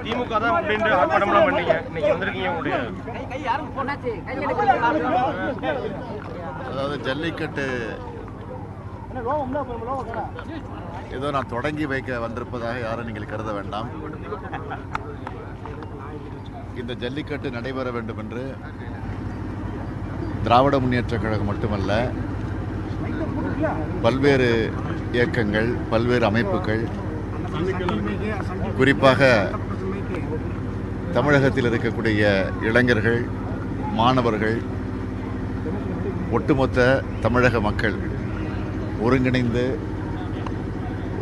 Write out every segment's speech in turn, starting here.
திமுக தான் அப்படின்ற ஆர்ப்பாட்டம்லாம் பண்ணீங்க, இன்னைக்கு வந்திருக்கீங்க உங்களுடைய. அதாவது ஜல்லிக்கட்டு ஏதோ நான் தொடங்கி வைக்க வந்திருப்பதாக யாரும் நீங்கள் கருத வேண்டாம். இந்த ஜல்லிக்கட்டு நடைபெற வேண்டும் என்று திராவிட முன்னேற்றக் கழகம் மட்டுமல்ல, பல்வேறு இயக்கங்கள், பல்வேறு அமைப்புகள், குறிப்பாக தமிழகத்தில் இருக்கக்கூடிய இளைஞர்கள், மாணவர்கள், ஒட்டுமொத்த தமிழக மக்கள் ஒருங்கிணைந்து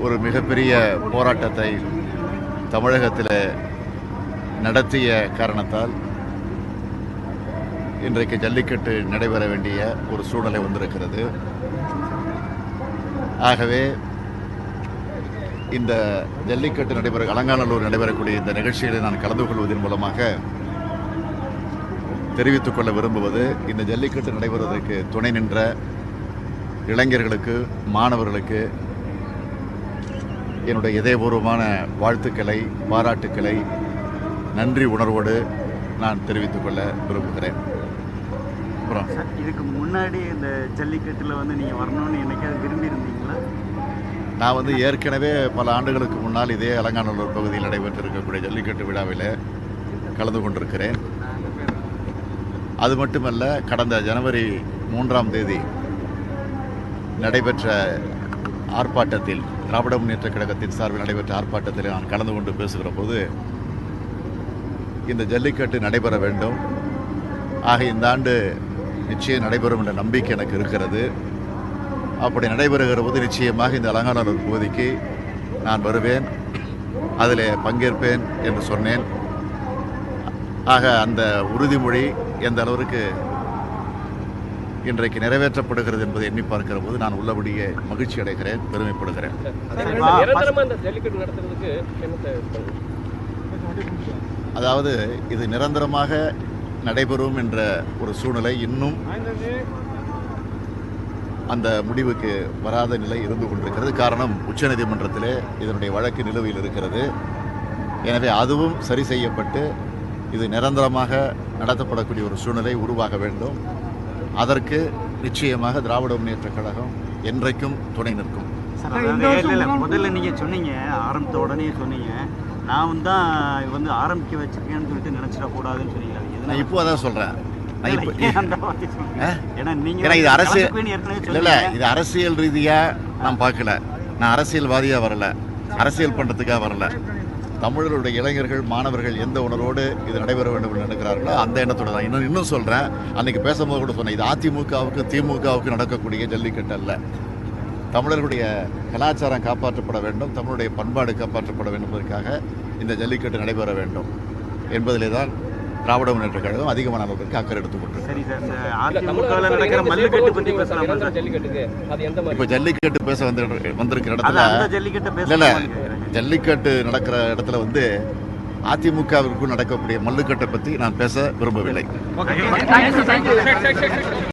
ஒரு மிகப்பெரிய போராட்டத்தை தமிழகத்தில் நடத்திய காரணத்தால் இன்றைக்கு ஜல்லிக்கட்டு நடைபெற வேண்டிய ஒரு சூழ்நிலை வந்திருக்கிறது. ஆகவே இந்த ஜல்லிக்கட்டு அலங்காநல்லூர் நடைபெறக்கூடிய இந்த நிகழ்ச்சிகளை நான் கலந்து கொள்வதன் மூலமாக தெரிவித்துக் கொள்ள விரும்புவது, இந்த ஜல்லிக்கட்டு நடைபெறுவதற்கு துணை நின்ற இளைஞர்களுக்கு, மாணவர்களுக்கு என்னுடைய இதயபூர்வமான வாழ்த்துக்களை, பாராட்டுக்களை, நன்றி உணர்வோடு நான் தெரிவித்துக் கொள்ள விரும்புகிறேன். அப்புறம் இதுக்கு முன்னாடி இந்த ஜல்லிக்கட்டில் நீங்கள் வரணும்னு என்னைக்காவது விரும்பி இருந்தீங்களா? நான் ஏற்கனவே பல ஆண்டுகளுக்கு முன்னால் இதே அலங்காநல்லூர் பகுதியில் நடைபெற்றிருக்கக்கூடிய ஜல்லிக்கட்டு விழாவில் கலந்து கொண்டிருக்கிறேன். அது மட்டுமல்ல, கடந்த ஜனவரி 3ஆம் தேதி நடைபெற்ற ஆர்ப்பாட்டத்தில், திராவிட முன்னேற்றக் கழகத்தின் சார்பில் நடைபெற்ற ஆர்ப்பாட்டத்தில் நான் கலந்து கொண்டு பேசுகிற போது இந்த ஜல்லிக்கட்டு நடைபெற வேண்டும், ஆக இந்த ஆண்டு நிச்சயம் நடைபெறும் என்ற நம்பிக்கை எனக்கு இருக்கிறது. அப்படி நடைபெறுகிற போது நிச்சயமாக இந்த அலங்காநல்லூர் பகுதிக்கு நான் வருவேன், அதில் பங்கேற்பேன் என்று சொன்னேன். ஆக அந்த உறுதிமொழி எந்த அளவிற்கு இன்றைக்கு நிறைவேற்றப்படுகிறது என்பதை எண்ணி பார்க்கிற போது நான் உள்ளபடியே மகிழ்ச்சி அடைகிறேன், பெருமைப்படுகிறேன். அதாவது இது நிரந்தரமாக நடைபெறும் என்ற ஒரு சூழ்நிலை இன்னும் அந்த முடிவுக்கு வராத நிலை இருந்து கொண்டிருக்கிறது. காரணம், உச்சநீதிமன்றத்திலே இதனுடைய வழக்கு நிலுவையில் இருக்கிறது. எனவே அதுவும் சரி செய்யப்பட்டு இது நிரந்தரமாக நடத்தப்படக்கூடிய ஒரு சூழ்நிலை உருவாக வேண்டும். அதற்கு நிச்சயமாக திராவிட முன்னேற்றக் கழகம் என்றைக்கும் துணை நிற்கும். முதல்ல நீங்கள் சொன்னீங்க, ஆரம்பித்த உடனே சொன்னீங்க, நான் தான் ஆரம்பிக்க வச்சிருக்கேன்னு சொல்லிட்டு நினைச்சிடக்கூடாதுன்னு சொன்னீங்க. நான் இப்போ அதான் சொல்கிறேன். இது அரசியல் ரீதியாக நான் பார்க்கல. நான் அரசியல்வாதியாக வரல, அரசியல் பண்ணுறதுக்காக வரல. தமிழர்களுடைய இளைஞர்கள், மாணவர்கள் எந்த உணர்வோடு இது நடைபெற வேண்டும் என்று நினைக்கிறார்களோ அந்த எண்ணத்தோடு தான். இன்னும் சொல்கிறேன், அன்றைக்கி பேசும்போது கூட சொன்னேன், இது அதிமுகவுக்கு திமுகவுக்கு நடக்கக்கூடிய ஜல்லிக்கட்டு அல்ல. தமிழர்களுடைய கலாச்சாரம் காப்பாற்றப்பட வேண்டும், தமிழுடைய பண்பாடு காப்பாற்றப்பட வேண்டும் என்பதற்காக இந்த ஜல்லிக்கட்டு நடைபெற வேண்டும் என்பதிலே தான் திராவிட முன்னேற்றக் கழகம் அதிகமான அளவுக்கு அக்கறை எடுத்துக்கொண்டு. இப்போ ஜல்லிக்கட்டு பேச வந்திருக்கிற இடத்துல இல்லை, ஜல்லிக்கட்டு நடக்கிற இடத்துல அதிமுகவிற்கும் நடக்கக்கூடிய மல்லுக்கட்டை பற்றி நான் பேச விரும்பவில்லை.